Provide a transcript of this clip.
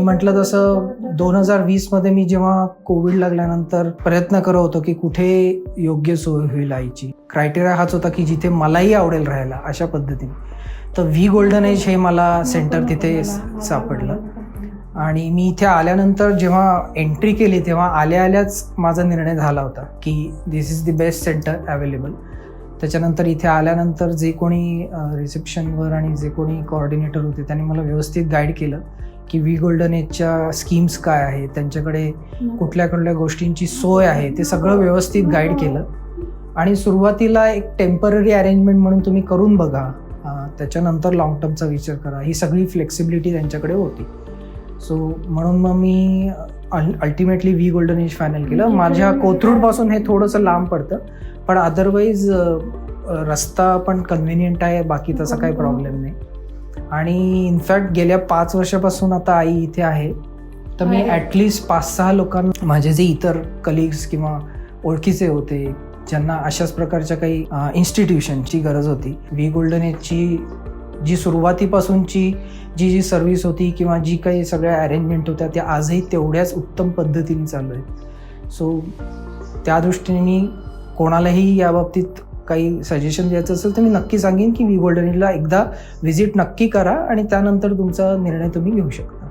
म्हटलं तसं 2020 मी जेव्हा कोविड लागल्यानंतर प्रयत्न करत होतो की कुठे योग्य सोय होईल आईची. क्रायटेरिया हाच होता की जिथे मलाही आवडेल राहायला अशा पद्धतीने. तर व्ही गोल्डन एज हे मला सेंटर तिथे सापडलं. आणि मी इथे आल्यानंतर जेव्हा एंट्री केली तेव्हा आल्याच माझा निर्णय झाला होता की this is the best centre available. त्याच्यानंतर इथे आल्यानंतर जे कोणी रिसेप्शनवर आणि जे कोणी कोऑर्डिनेटर होते त्यांनी मला व्यवस्थित गाईड केलं की व्ही गोल्डन एजच्या स्कीम्स काय आहे, त्यांच्याकडे कुठल्या कुठल्या गोष्टींची सोय आहे, ते सगळं व्यवस्थित गाईड केलं. आणि सुरुवातीला एक टेम्पररी अरेंजमेंट म्हणून तुम्ही करून बघा, त्याच्यानंतर लॉंग टर्मचा विचार करा, ही सगळी फ्लेक्सिबिलिटी त्यांच्याकडे होती. सो म्हणून मग मी ultimately V golden age final केलं. माझ्या कोथरूडपासून हे थोडंसं लांब पडतं, पण अदरवाईज रस्ता पण कन्व्हिनियंट आहे, बाकी तसा काही प्रॉब्लेम नाही. आणि इनफॅक्ट गेल्या 5 वर्षापासून आता आई इथे आहे, तर मी ॲटलिस्ट 5-6 लोकांना, माझे जे इतर कलिग्स किंवा ओळखीचे होते ज्यांना अशाच प्रकारच्या काही इन्स्टिट्यूशनची गरज होती, व्ही गोल्डन एजची जी सुरुवातीपासूनची जी सर्व्हिस होती किंवा जी काही सगळ्या अरेंजमेंट होत्या त्या आजही तेवढ्याच उत्तम पद्धतीने चालू आहेत. सो त्या दृष्टीने मी कोणालाही याबाबतीत काही सजेशन द्यायचं असेल तर मी नक्की सांगेन की व्ही गोल्डन एजला एकदा व्हिजिट नक्की करा आणि त्यानंतर तुमचा निर्णय तुम्ही घेऊ शकता.